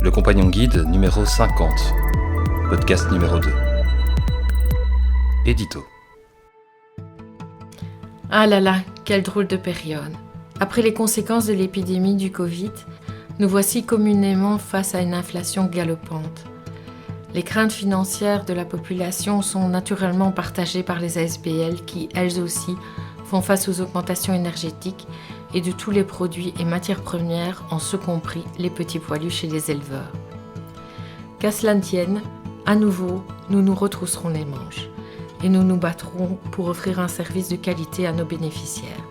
Le compagnon guide numéro 50, podcast numéro 2. Édito. Ah là là, quelle drôle de période. Après les conséquences de l'épidémie du Covid, nous voici communément face à une inflation galopante. Les craintes financières de la population sont naturellement partagées par les ASBL qui, elles aussi, font face aux augmentations énergétiques et de tous les produits et matières premières, en ce compris les petits poilus chez les éleveurs. Qu'à cela ne tienne, à nouveau, nous nous retrousserons les manches et nous nous battrons pour offrir un service de qualité à nos bénéficiaires.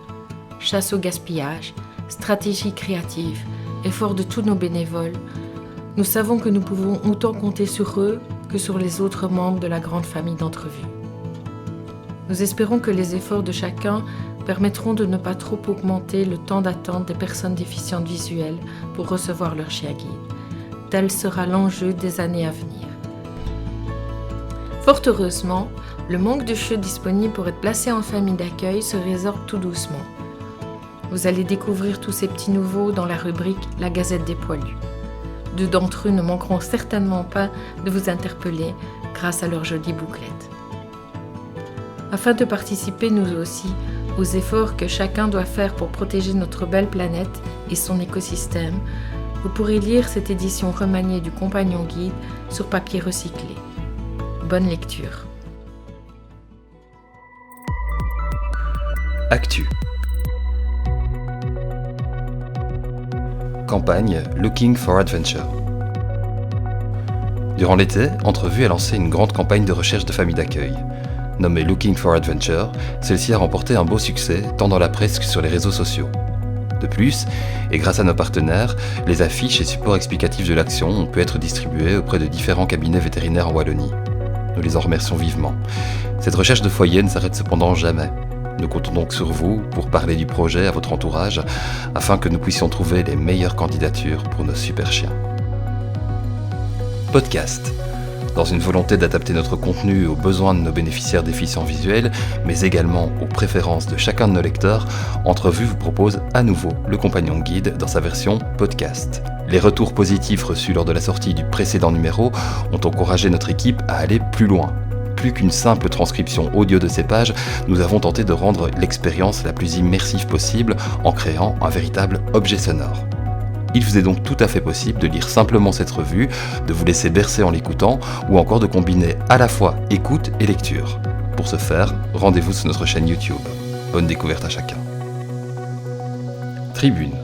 Chasse au gaspillage, stratégie créative, effort de tous nos bénévoles, nous savons que nous pouvons autant compter sur eux que sur les autres membres de la grande famille d'entrevue. Nous espérons que les efforts de chacun permettront de ne pas trop augmenter le temps d'attente des personnes déficientes visuelles pour recevoir leur chien guide. Tel sera l'enjeu des années à venir. Fort heureusement, le manque de chiots disponibles pour être placés en famille d'accueil se résorbe tout doucement. Vous allez découvrir tous ces petits nouveaux dans la rubrique « La Gazette des poilus ». Deux d'entre eux ne manqueront certainement pas de vous interpeller grâce à leurs jolies bouclettes. Afin de participer nous aussi aux efforts que chacun doit faire pour protéger notre belle planète et son écosystème, vous pourrez lire cette édition remaniée du compagnon guide sur papier recyclé. Bonne lecture. Actu. Campagne Looking for Adventure. Durant l'été, Entrevue a lancé une grande campagne de recherche de familles d'accueil. Nommée Looking for Adventure, celle-ci a remporté un beau succès tant dans la presse que sur les réseaux sociaux. De plus, et grâce à nos partenaires, les affiches et supports explicatifs de l'action ont pu être distribués auprès de différents cabinets vétérinaires en Wallonie. Nous les en remercions vivement. Cette recherche de foyer ne s'arrête cependant jamais. Nous comptons donc sur vous pour parler du projet à votre entourage afin que nous puissions trouver les meilleures candidatures pour nos super chiens. Podcast. Dans une volonté d'adapter notre contenu aux besoins de nos bénéficiaires déficients visuels, mais également aux préférences de chacun de nos lecteurs, Entrevue vous propose à nouveau le compagnon guide dans sa version podcast. Les retours positifs reçus lors de la sortie du précédent numéro ont encouragé notre équipe à aller plus loin. Plus qu'une simple transcription audio de ces pages, nous avons tenté de rendre l'expérience la plus immersive possible en créant un véritable objet sonore. Il vous est donc tout à fait possible de lire simplement cette revue, de vous laisser bercer en l'écoutant ou encore de combiner à la fois écoute et lecture. Pour ce faire, rendez-vous sur notre chaîne YouTube. Bonne découverte à chacun. Tribune.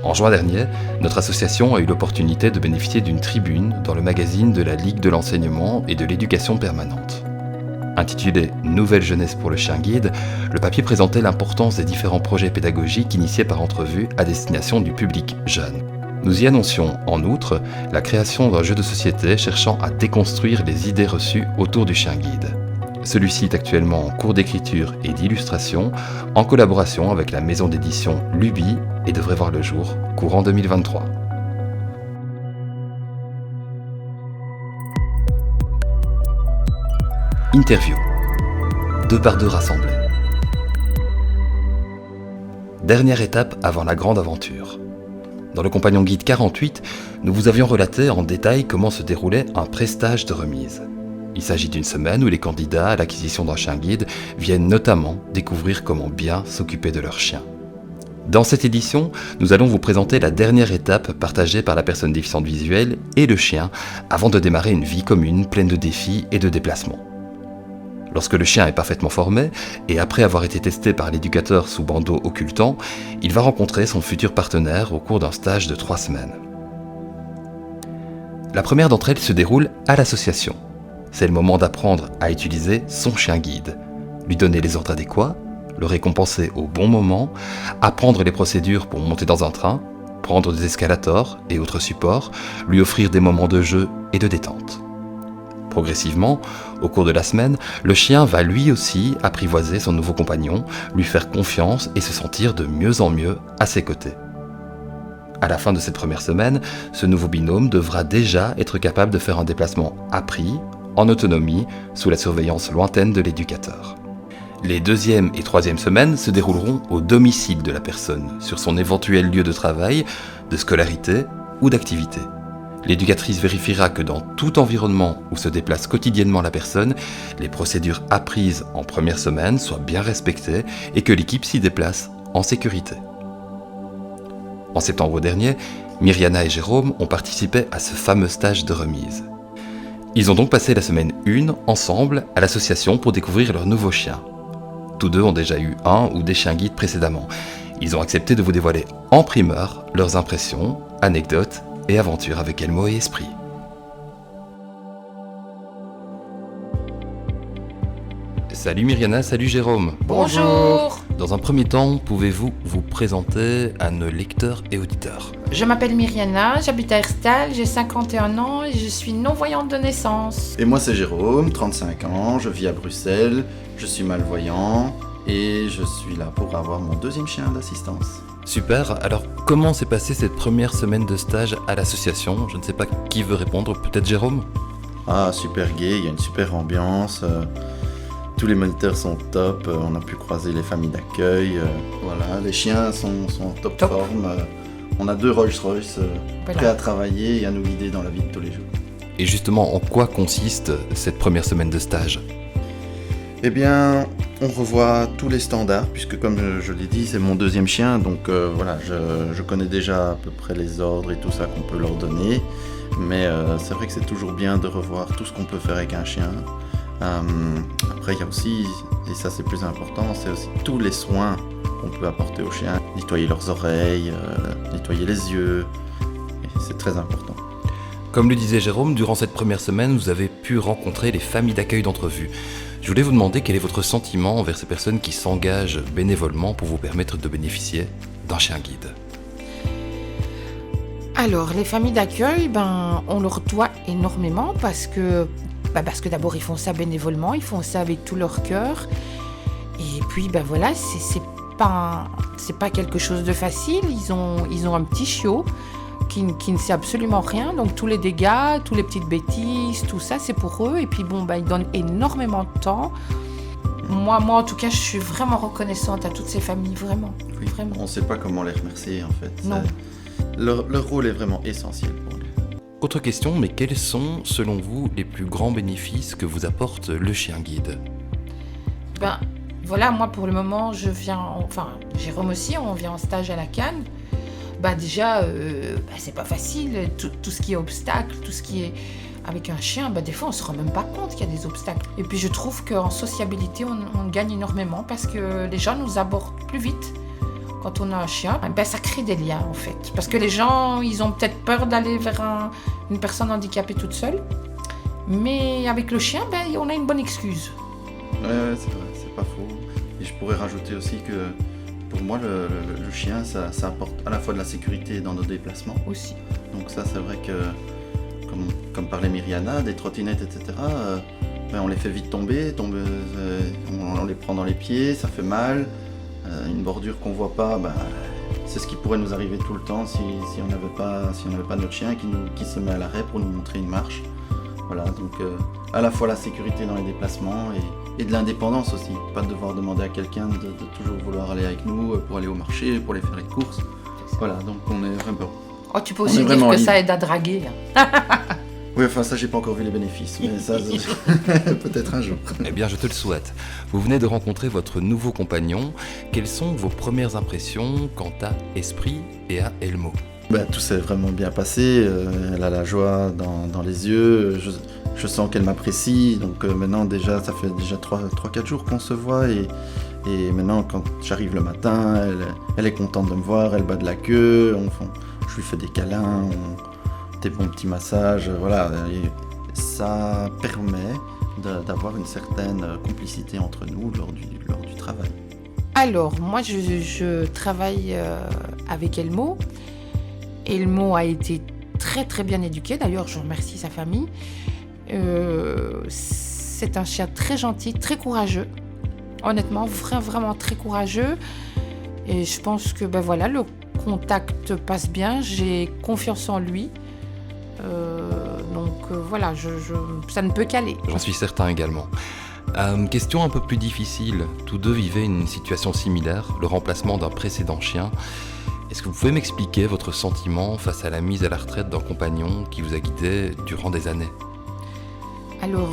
En juin dernier, notre association a eu l'opportunité de bénéficier d'une tribune dans le magazine de la Ligue de l'enseignement et de l'éducation permanente. Intitulé « Nouvelle jeunesse pour le chien guide », le papier présentait l'importance des différents projets pédagogiques initiés par Entrevue à destination du public jeune. Nous y annoncions, en outre, la création d'un jeu de société cherchant à déconstruire les idées reçues autour du chien guide. Celui-ci est actuellement en cours d'écriture et d'illustration, en collaboration avec la maison d'édition Luby et devrait voir le jour courant 2023. Interview. 2 par 2 rassemblés. Dernière étape avant la grande aventure. Dans le compagnon guide 48, nous vous avions relaté en détail comment se déroulait un pré-stage de remise. Il s'agit d'une semaine où les candidats à l'acquisition d'un chien guide viennent notamment découvrir comment bien s'occuper de leur chien. Dans cette édition, nous allons vous présenter la dernière étape partagée par la personne déficiente visuelle et le chien avant de démarrer une vie commune pleine de défis et de déplacements. Lorsque le chien est parfaitement formé, et après avoir été testé par l'éducateur sous bandeau occultant, il va rencontrer son futur partenaire au cours d'un stage de 3 semaines. La première d'entre elles se déroule à l'association. C'est le moment d'apprendre à utiliser son chien guide, lui donner les ordres adéquats, le récompenser au bon moment, apprendre les procédures pour monter dans un train, prendre des escalators et autres supports, lui offrir des moments de jeu et de détente. Progressivement, au cours de la semaine, le chien va lui aussi apprivoiser son nouveau compagnon, lui faire confiance et se sentir de mieux en mieux à ses côtés. À la fin de cette première semaine, ce nouveau binôme devra déjà être capable de faire un déplacement appris, en autonomie, sous la surveillance lointaine de l'éducateur. Les 2e et 3e semaines se dérouleront au domicile de la personne, sur son éventuel lieu de travail, de scolarité ou d'activité. L'éducatrice vérifiera que dans tout environnement où se déplace quotidiennement la personne, les procédures apprises en première semaine soient bien respectées et que l'équipe s'y déplace en sécurité. En septembre dernier, Myriana et Jérôme ont participé à ce fameux stage de remise. Ils ont donc passé la semaine 1 ensemble à l'association pour découvrir leur nouveau chien. Tous deux ont déjà eu un ou des chiens guides précédemment. Ils ont accepté de vous dévoiler en primeur leurs impressions, anecdotes et aventures avec Elmo et Esprit. Salut Myriana, salut Jérôme. Bonjour. Dans un premier temps, pouvez-vous vous présenter à nos lecteurs et auditeurs ? Je m'appelle Myriana, j'habite à Herstal, j'ai 51 ans et je suis non-voyante de naissance. Et moi c'est Jérôme, 35 ans, je vis à Bruxelles, je suis malvoyant et je suis là pour avoir mon deuxième chien d'assistance. Super, alors comment s'est passée cette première semaine de stage à l'association ? Je ne sais pas qui veut répondre, peut-être Jérôme ? Ah, super gai, il y a une super ambiance, tous les moniteurs sont top, on a pu croiser les familles d'accueil, voilà, les chiens sont en top forme, on a 2 Rolls-Royce prêts à travailler et à nous guider dans la vie de tous les jours. Et justement, en quoi consiste cette première semaine de stage ? Eh bien, on revoit tous les standards, puisque comme je l'ai dit, c'est mon deuxième chien, donc voilà, je connais déjà à peu près les ordres et tout ça qu'on peut leur donner, mais c'est vrai que c'est toujours bien de revoir tout ce qu'on peut faire avec un chien. Après, il y a aussi, et ça c'est plus important, c'est aussi tous les soins qu'on peut apporter aux chiens, nettoyer leurs oreilles, nettoyer les yeux, et c'est très important. Comme le disait Jérôme, durant cette première semaine, vous avez pu rencontrer les familles d'accueil d'entrevue. Je voulais vous demander quel est votre sentiment envers ces personnes qui s'engagent bénévolement pour vous permettre de bénéficier d'un chien guide. Alors, les familles d'accueil, on leur doit énormément parce que d'abord ils font ça bénévolement, ils font ça avec tout leur cœur. Et puis voilà, c'est pas quelque chose de facile. Ils ont un petit chiot qui ne sait absolument rien, donc tous les dégâts, toutes les petites bêtises, tout ça c'est pour eux. Et puis ils donnent énormément de temps. Moi en tout cas, je suis vraiment reconnaissante à toutes ces familles, vraiment. Oui, vraiment. On ne sait pas comment les remercier en fait. Non. Leur rôle est vraiment essentiel pour nous. Autre question, mais quels sont, selon vous, les plus grands bénéfices que vous apporte le chien guide ? Voilà, moi pour le moment, Jérôme aussi, on vient en stage à la Cannes. Déjà, c'est pas facile, tout ce qui est obstacle, tout ce qui est avec un chien, des fois on se rend même pas compte qu'il y a des obstacles. Et puis je trouve qu'en sociabilité, on gagne énormément parce que les gens nous abordent plus vite. Quand on a un chien, ça crée des liens en fait. Parce que les gens, ils ont peut-être peur d'aller vers une personne handicapée toute seule. Mais avec le chien, on a une bonne excuse. Ouais, c'est vrai, c'est pas faux. Et je pourrais rajouter aussi que pour moi, le chien, ça apporte à la fois de la sécurité dans nos déplacements. Aussi. Donc ça, c'est vrai que, comme parlait Myriana, des trottinettes, etc., on les fait vite tomber, on les prend dans les pieds, ça fait mal. Une bordure qu'on voit pas, c'est ce qui pourrait nous arriver tout le temps si on n'avait pas notre chien qui se met à l'arrêt pour nous montrer une marche. Voilà, donc à la fois la sécurité dans les déplacements et de l'indépendance aussi. Pas de devoir demander à quelqu'un de toujours vouloir aller avec nous pour aller au marché, pour aller faire les courses. Voilà, donc on est vraiment... Oh, tu peux aussi dire que ça aide à draguer. Oui, ça j'ai pas encore vu les bénéfices, mais ça peut-être un jour. Eh bien, je te le souhaite. Vous venez de rencontrer votre nouveau compagnon. Quelles sont vos premières impressions quant à Esprit et à Elmo ? Tout s'est vraiment bien passé, elle a la joie dans les yeux, je sens qu'elle m'apprécie, donc maintenant déjà ça fait déjà 3-4 jours qu'on se voit et maintenant quand j'arrive le matin, elle est contente de me voir, elle bat de la queue, je lui fais des câlins, des bons petits massages, voilà, et ça permet d'avoir une certaine complicité entre nous lors du travail. Alors, moi je travaille avec Elmo. Elmo a été très très bien éduqué, d'ailleurs je remercie sa famille. C'est un chien très gentil, très courageux, honnêtement, vraiment très courageux. Et je pense que le contact passe bien, j'ai confiance en lui. Ça ne peut qu'aller. J'en suis certain également. Question un peu plus difficile, tous deux vivaient une situation similaire, le remplacement d'un précédent chien. Est-ce que vous pouvez m'expliquer votre sentiment face à la mise à la retraite d'un compagnon qui vous a guidé durant des années ? Alors,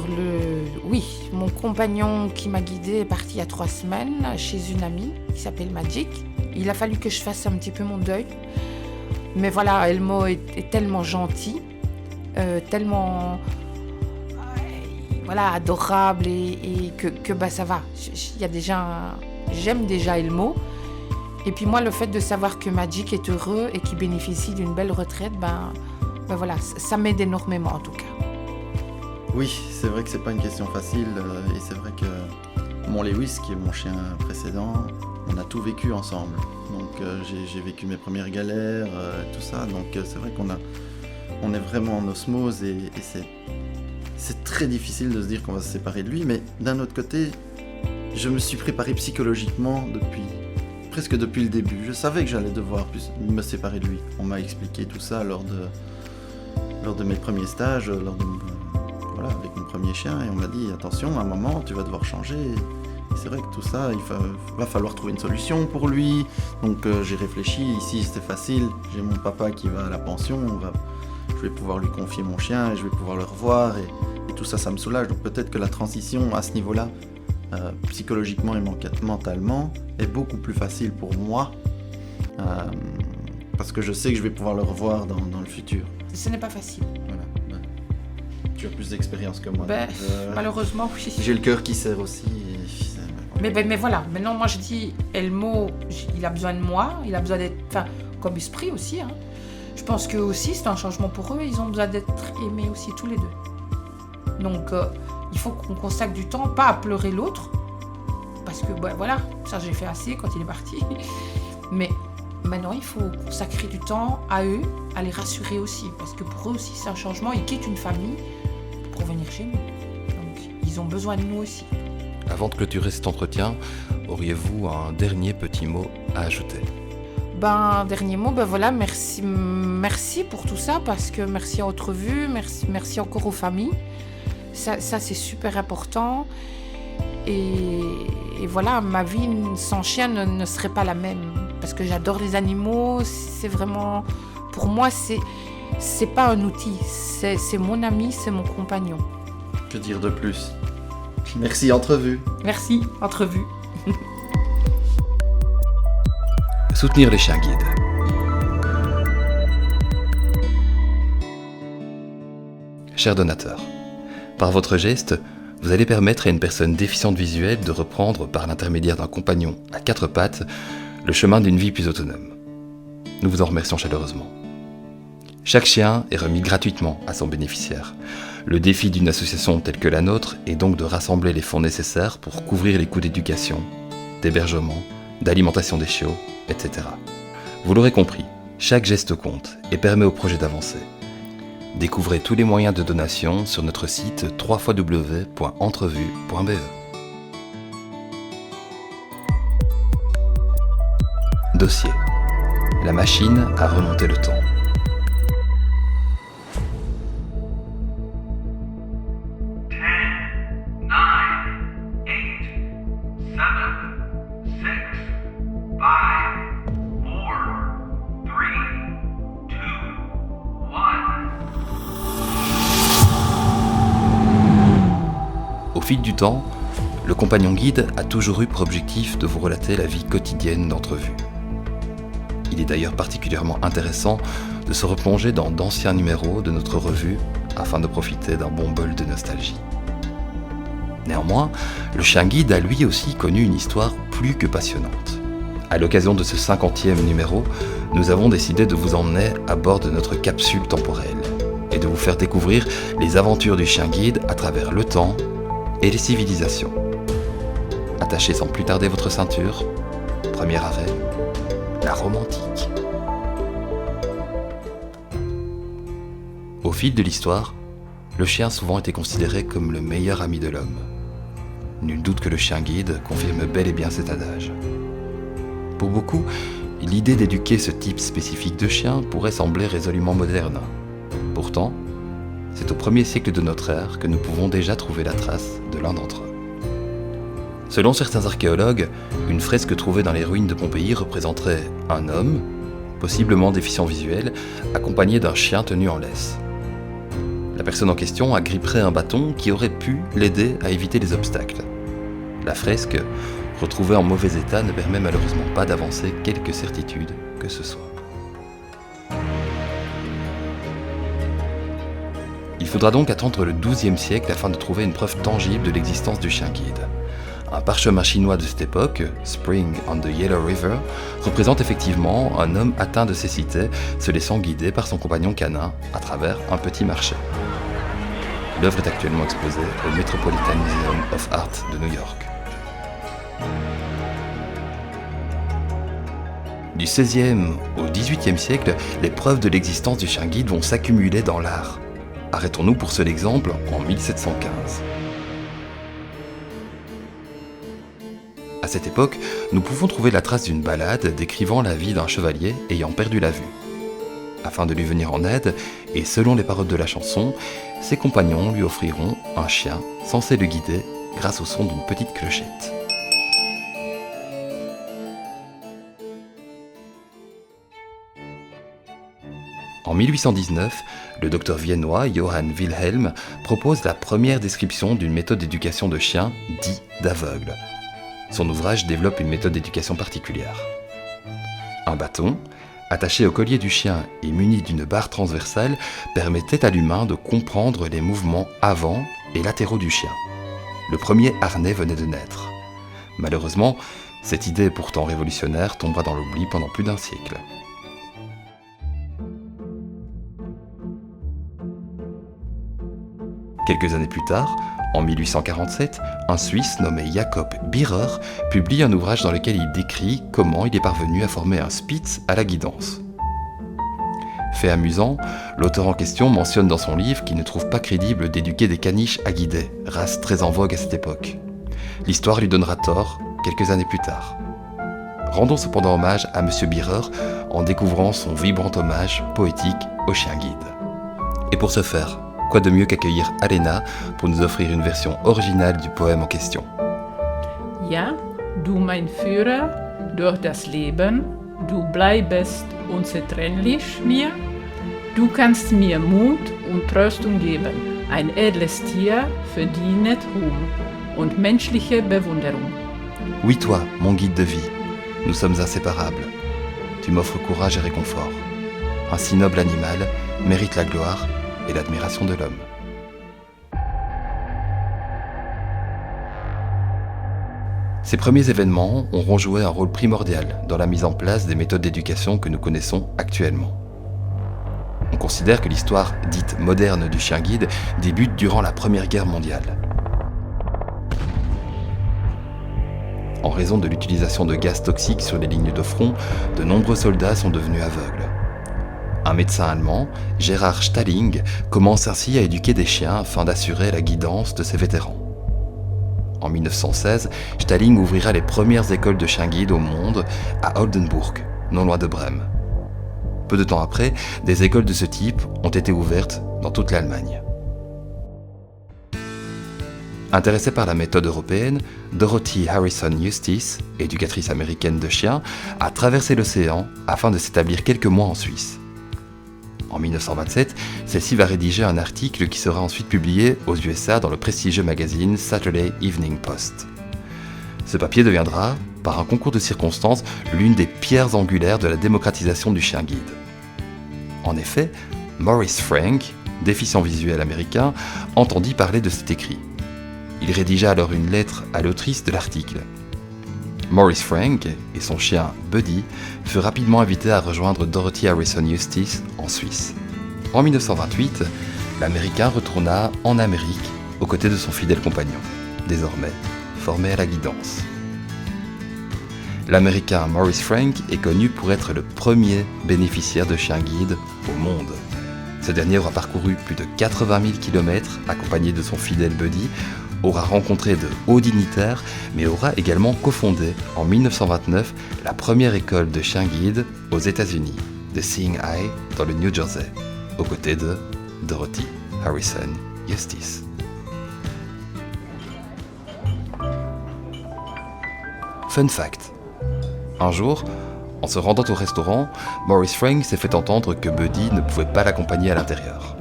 oui, mon compagnon qui m'a guidée est parti il y a 3 semaines chez une amie qui s'appelle Magic. Il a fallu que je fasse un petit peu mon deuil. Mais voilà, Elmo est tellement gentil, tellement adorable et que ça va. J'aime déjà Elmo. Et puis moi, le fait de savoir que Magic est heureux et qu'il bénéficie d'une belle retraite, voilà, ça m'aide énormément en tout cas. Oui, c'est vrai que c'est pas une question facile et c'est vrai que mon Lewis, qui est mon chien précédent, on a tout vécu ensemble. Donc j'ai vécu mes premières galères, tout ça. Donc c'est vrai on est vraiment en osmose et c'est très difficile de se dire qu'on va se séparer de lui. Mais d'un autre côté, je me suis préparé psychologiquement presque depuis le début. Je savais que j'allais devoir me séparer de lui. On m'a expliqué tout ça lors de mes premiers stages, avec mon premier chien, et on m'a dit attention, à un moment tu vas devoir changer. Et c'est vrai que tout ça, va falloir trouver une solution pour lui. Donc j'ai réfléchi, ici c'était facile, j'ai mon papa qui va à la pension, je vais pouvoir lui confier mon chien et je vais pouvoir le revoir et tout ça, ça me soulage. Donc peut-être que la transition à ce niveau-là, psychologiquement et mentalement, est beaucoup plus facile pour moi parce que je sais que je vais pouvoir le revoir dans le futur. Ce n'est pas facile. Voilà. Tu as plus d'expérience que moi. Malheureusement, oui. J'ai le cœur qui serre aussi. Mais voilà, maintenant moi je dis, Elmo, il a besoin de moi, il a besoin d'être, comme esprit aussi. Hein. Je pense qu'eux aussi, c'est un changement pour eux, ils ont besoin d'être aimés aussi tous les deux. Donc il faut qu'on consacre du temps, pas à pleurer l'autre, parce que voilà, ça j'ai fait assez quand il est parti. Mais maintenant il faut consacrer du temps à eux, à les rassurer aussi, parce que pour eux aussi c'est un changement, ils quittent une famille pour venir chez nous. Donc ils ont besoin de nous aussi. Avant de clôturer cet entretien, auriez-vous un dernier petit mot à ajouter ? Dernier mot, voilà, merci pour tout ça, parce que merci à Autre Vue, merci encore aux familles. Ça c'est super important. Et voilà, ma vie sans chien ne serait pas la même, parce que j'adore les animaux. C'est vraiment, pour moi, c'est pas un outil, c'est mon ami, c'est mon compagnon. Que dire de plus ? Merci Autre Vue. Merci Autre Vue. Soutenir les chiens guides. Chers donateurs, par votre geste, vous allez permettre à une personne déficiente visuelle de reprendre, par l'intermédiaire d'un compagnon à 4 pattes, le chemin d'une vie plus autonome. Nous vous en remercions chaleureusement. Chaque chien est remis gratuitement à son bénéficiaire. Le défi d'une association telle que la nôtre est donc de rassembler les fonds nécessaires pour couvrir les coûts d'éducation, d'hébergement, d'alimentation des chiots, etc. Vous l'aurez compris, chaque geste compte et permet au projet d'avancer. Découvrez tous les moyens de donation sur notre site www.entrevue.be. Dossier. La machine à remonter le temps. Au fil du temps, le compagnon guide a toujours eu pour objectif de vous relater la vie quotidienne d'Entrevue. Il est d'ailleurs particulièrement intéressant de se replonger dans d'anciens numéros de notre revue afin de profiter d'un bon bol de nostalgie. Néanmoins, le chien guide a lui aussi connu une histoire plus que passionnante. À l'occasion de ce 50e numéro, nous avons décidé de vous emmener à bord de notre capsule temporelle et de vous faire découvrir les aventures du chien guide à travers le temps et les civilisations. Attachez sans plus tarder votre ceinture. Premier arrêt, la Rome antique. Au fil de l'histoire, le chien a souvent été considéré comme le meilleur ami de l'homme. Nul doute que le chien guide confirme bel et bien cet adage. Pour beaucoup, l'idée d'éduquer ce type spécifique de chien pourrait sembler résolument moderne. Pourtant, c'est au 1er siècle de notre ère que nous pouvons déjà trouver la trace de l'un d'entre eux. Selon certains archéologues, une fresque trouvée dans les ruines de Pompéi représenterait un homme, possiblement déficient visuel, accompagné d'un chien tenu en laisse. La personne en question agripperait un bâton qui aurait pu l'aider à éviter les obstacles. La fresque, retrouvée en mauvais état, ne permet malheureusement pas d'avancer quelque certitude que ce soit. Il faudra donc attendre le XIIe siècle afin de trouver une preuve tangible de l'existence du chien guide. Un parchemin chinois de cette époque, Spring on the Yellow River, représente effectivement un homme atteint de cécité se laissant guider par son compagnon canin à travers un petit marché. L'œuvre est actuellement exposée au Metropolitan Museum of Art de New York. Du XVIe au XVIIIe siècle, les preuves de l'existence du chien guide vont s'accumuler dans l'art. Arrêtons-nous pour seul exemple en 1715. À cette époque, nous pouvons trouver la trace d'une ballade décrivant la vie d'un chevalier ayant perdu la vue. Afin de lui venir en aide, et selon les paroles de la chanson, ses compagnons lui offriront un chien censé le guider grâce au son d'une petite clochette. En 1819, le docteur viennois Johann Wilhelm propose la première description d'une méthode d'éducation de chiens dit d'aveugle. Son ouvrage développe une méthode d'éducation particulière. Un bâton, attaché au collier du chien et muni d'une barre transversale, permettait à l'humain de comprendre les mouvements avant et latéraux du chien. Le premier harnais venait de naître. Malheureusement, cette idée pourtant révolutionnaire tombera dans l'oubli pendant plus d'un siècle. Quelques années plus tard, en 1847, un Suisse nommé Jakob Bührer publie un ouvrage dans lequel il décrit comment il est parvenu à former un Spitz à la guidance. Fait amusant, l'auteur en question mentionne dans son livre qu'il ne trouve pas crédible d'éduquer des caniches à guider, race très en vogue à cette époque. L'histoire lui donnera tort quelques années plus tard. Rendons cependant hommage à M. Bührer en découvrant son vibrant hommage poétique au chien guide. Et pour ce faire, quoi de mieux qu'accueillir Alena pour nous offrir une version originale du poème en question. Ja, du mein Führer durch das Leben, du bleibest unzertrennlich mir, du kannst mir Mut und Tröstung geben, ein edles Tier verdient Ruhm und menschliche Bewunderung. Oui, toi, mon guide de vie, nous sommes inséparables. Tu m'offres courage et réconfort. Un si noble animal mérite la gloire et l'admiration de l'homme. Ces premiers événements auront joué un rôle primordial dans la mise en place des méthodes d'éducation que nous connaissons actuellement. On considère que l'histoire dite moderne du chien guide débute durant la Première Guerre mondiale. En raison de l'utilisation de gaz toxiques sur les lignes de front, de nombreux soldats sont devenus aveugles. Un médecin allemand, Gerhard Stalling, commence ainsi à éduquer des chiens afin d'assurer la guidance de ses vétérans. En 1916, Stalling ouvrira les premières écoles de chiens guides au monde à Oldenburg, non loin de Brême. Peu de temps après, des écoles de ce type ont été ouvertes dans toute l'Allemagne. Intéressée par la méthode européenne, Dorothy Harrison Eustace, éducatrice américaine de chiens, a traversé l'océan afin de s'établir quelques mois en Suisse. En 1927, celle-ci va rédiger un article qui sera ensuite publié aux USA dans le prestigieux magazine Saturday Evening Post. Ce papier deviendra, par un concours de circonstances, l'une des pierres angulaires de la démocratisation du chien guide. En effet, Maurice Frank, déficient visuel américain, entendit parler de cet écrit. Il rédigea alors une lettre à l'autrice de l'article. Maurice Frank et son chien Buddy furent rapidement invités à rejoindre Dorothy Harrison Eustace en Suisse. En 1928, l'Américain retourna en Amérique aux côtés de son fidèle compagnon, désormais formé à la guidance. L'Américain Maurice Frank est connu pour être le premier bénéficiaire de chiens guides au monde. Ce dernier aura parcouru plus de 80 000 km accompagné de son fidèle Buddy, aura rencontré de hauts dignitaires, mais aura également cofondé en 1929 la première école de chiens guides aux États-Unis, de Seeing Eye dans le New Jersey, aux côtés de Dorothy Harrison Eustace. Fun fact. Un jour, En se rendant au restaurant, Maurice Frank s'est fait entendre que Buddy ne pouvait pas l'accompagner à l'intérieur.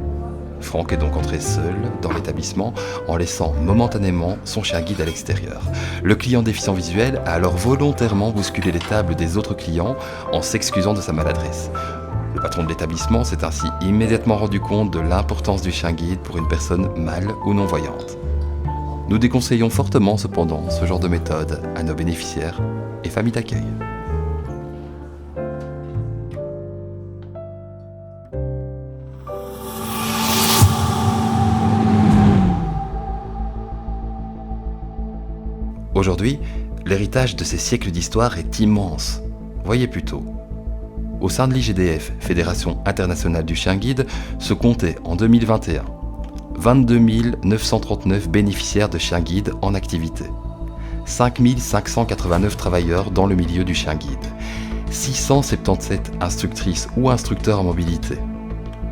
Frank est donc entré seul dans l'établissement en laissant momentanément son chien guide à l'extérieur. Le client déficient visuel a alors volontairement bousculé les tables des autres clients en s'excusant de sa maladresse. Le patron de l'établissement s'est ainsi immédiatement rendu compte de l'importance du chien guide pour une personne mâle ou non-voyante. Nous déconseillons fortement cependant ce genre de méthode à nos bénéficiaires et familles d'accueil. Aujourd'hui, l'héritage de ces siècles d'histoire est immense. Voyez plutôt. Au sein de l'IGDF, Fédération internationale du chien guide, se comptaient en 2021 22 939 bénéficiaires de chiens guides en activité, 5 589 travailleurs dans le milieu du chien guide, 677 instructrices ou instructeurs en mobilité,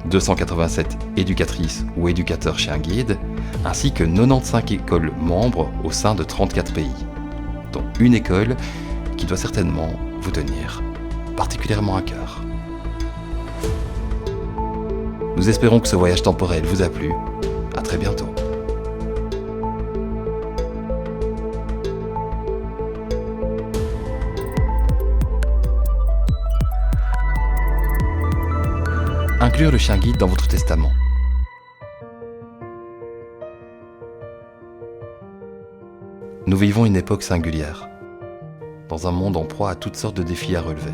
287 éducatrices ou éducateurs chiens guides, ainsi que 95 écoles membres au sein de 34 pays, dont une école qui doit certainement vous tenir particulièrement à cœur. Nous espérons que ce voyage temporel vous a plu. À très bientôt. Inclure le chien guide dans votre testament. Nous vivons une époque singulière, dans un monde en proie à toutes sortes de défis à relever.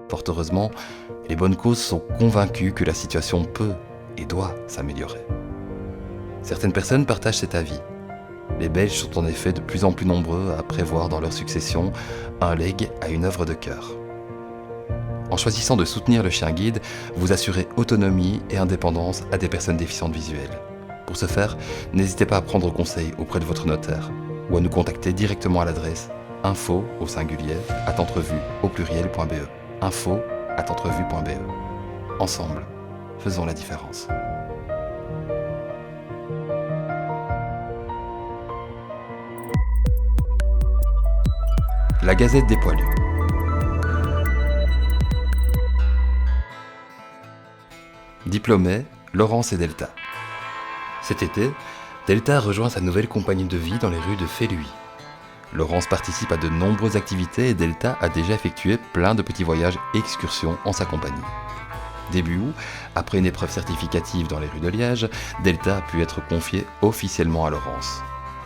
Fort heureusement, les bonnes causes sont convaincues que la situation peut et doit s'améliorer. Certaines personnes partagent cet avis. Les Belges sont en effet de plus en plus nombreux à prévoir dans leur succession un legs à une œuvre de cœur. En choisissant de soutenir le chien guide, vous assurez autonomie et indépendance à des personnes déficientes visuelles. Pour ce faire, n'hésitez pas à prendre conseil auprès de votre notaire ou à nous contacter directement à l'adresse info@entrevue.be. info@entrevue.be. Ensemble, faisons la différence. La Gazette des Poilus. Diplômés, Laurence et Delta. Cet été, Delta rejoint sa nouvelle compagnie de vie dans les rues de Féluy. Laurence participe à de nombreuses activités et Delta a déjà effectué plein de petits voyages et excursions en sa compagnie. Début août, après une épreuve certificative dans les rues de Liège, Delta a pu être confiée officiellement à Laurence.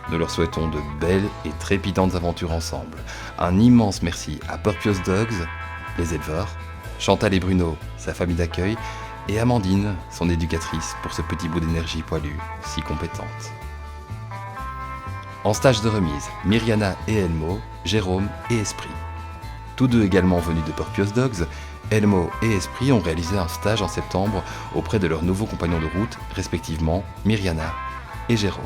Nous leur souhaitons de belles et trépidantes aventures ensemble. Un immense merci à Purpios Dogs, les éleveurs, Chantal et Bruno, sa famille d'accueil, et Amandine, son éducatrice, pour ce petit bout d'énergie poilue si compétente. En stage de remise, Myriana et Elmo, Jérôme et Esprit. Tous deux également venus de Purpios Dogs, Elmo et Esprit ont réalisé un stage en septembre auprès de leurs nouveaux compagnons de route, respectivement Myriana et Jérôme.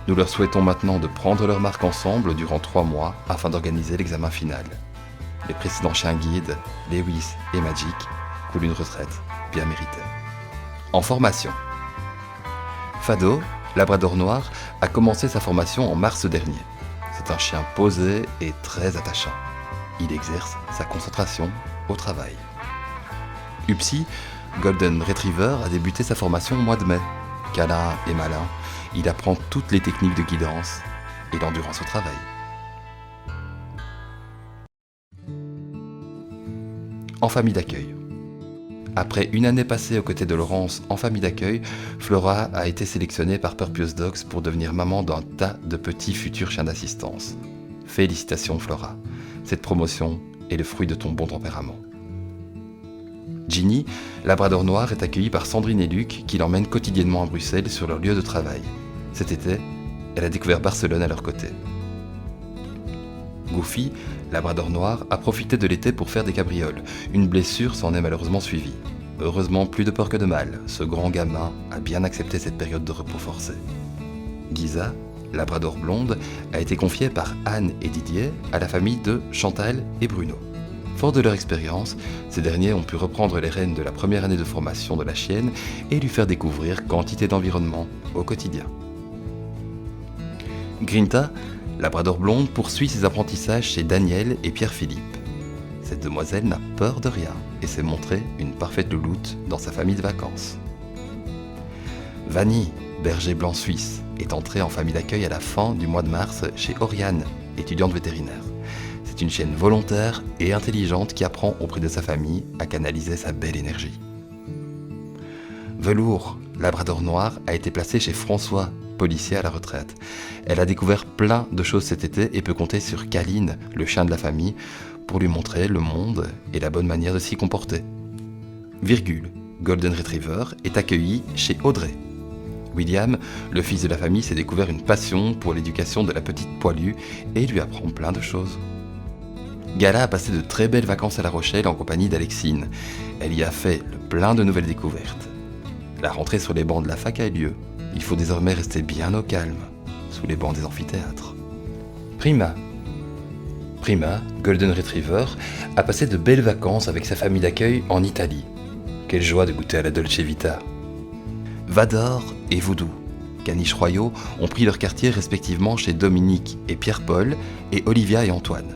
Nous leur souhaitons maintenant de prendre leur marque ensemble durant 3 mois afin d'organiser l'examen final. Les précédents chiens guides, Lewis et Magic, coulent une retraite bien méritée. En formation. Fado, Labrador noir, a commencé sa formation en mars dernier. C'est un chien posé et très attachant. Il exerce sa concentration au travail. Upsi, Golden Retriever, a débuté sa formation au mois de mai. Câlin et malin, il apprend toutes les techniques de guidance et l'endurance au travail. En famille d'accueil. Après une année passée aux côtés de Laurence en famille d'accueil, Flora a été sélectionnée par Purpios Dogs pour devenir maman d'un tas de petits futurs chiens d'assistance. Félicitations Flora, cette promotion est le fruit de ton bon tempérament. Ginny, Labrador noir, est accueillie par Sandrine et Luc qui l'emmènent quotidiennement à Bruxelles sur leur lieu de travail. Cet été, elle a découvert Barcelone à leur côté. Goofy, Labrador noir, a profité de l'été pour faire des cabrioles. Une blessure s'en est malheureusement suivie. Heureusement, plus de peur que de mal. Ce grand gamin a bien accepté cette période de repos forcé. Giza, Labrador blonde, a été confiée par Anne et Didier à la famille de Chantal et Bruno. Fort de leur expérience, ces derniers ont pu reprendre les rênes de la première année de formation de la chienne et lui faire découvrir quantité d'environnement au quotidien. Grinta, Labrador blonde, poursuit ses apprentissages chez Daniel et Pierre-Philippe. Cette demoiselle n'a peur de rien et s'est montrée une parfaite louloute dans sa famille de vacances. Vanny, berger blanc suisse, est entrée en famille d'accueil à la fin du mois de mars chez Oriane, étudiante vétérinaire. C'est une chienne volontaire et intelligente qui apprend auprès de sa famille à canaliser sa belle énergie. Velours, labrador noir, a été placé chez François, policier à la retraite. Elle a découvert plein de choses cet été et peut compter sur Caline, le chien de la famille, pour lui montrer le monde et la bonne manière de s'y comporter. Virgule, golden retriever, est accueilli chez Audrey. William, le fils de la famille, s'est découvert une passion pour l'éducation de la petite poilue et lui apprend plein de choses. Gala a passé de très belles vacances à La Rochelle en compagnie d'Alexine. Elle y a fait le plein de nouvelles découvertes. La rentrée sur les bancs de la fac a eu lieu. Il faut désormais rester bien au calme, sous les bancs des amphithéâtres. Prima, golden retriever, a passé de belles vacances avec sa famille d'accueil en Italie. Quelle joie de goûter à la Dolce Vita. Vador et Voodoo, caniches royaux, ont pris leur quartier respectivement chez Dominique et Pierre-Paul et Olivia et Antoine.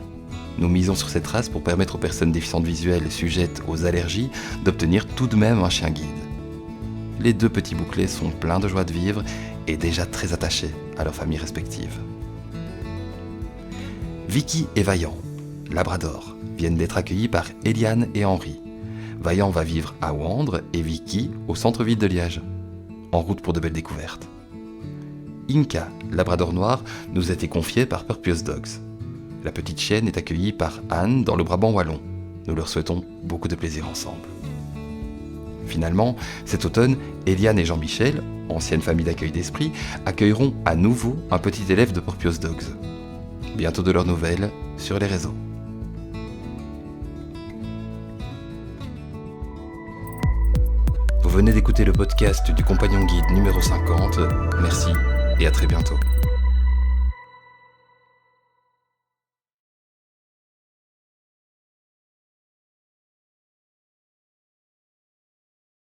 Nous misons sur cette race pour permettre aux personnes déficientes visuelles sujettes aux allergies d'obtenir tout de même un chien guide. Les deux petits bouclés sont pleins de joie de vivre et déjà très attachés à leurs familles respectives. Vicky et Vaillant, labrador, viennent d'être accueillis par Eliane et Henri. Vaillant va vivre à Wandre et Vicky au centre-ville de Liège. En route pour de belles découvertes. Inca, labrador noir, nous a été confié par Purpios Dogs. La petite chienne est accueillie par Anne dans le Brabant wallon. Nous leur souhaitons beaucoup de plaisir ensemble. Finalement, cet automne, Eliane et Jean-Michel, ancienne famille d'accueil d'esprit, accueilleront à nouveau un petit élève de Purpios Dogs. Bientôt de leurs nouvelles sur les réseaux. Vous venez d'écouter le podcast du Compagnon Guide numéro 50. Merci et à très bientôt.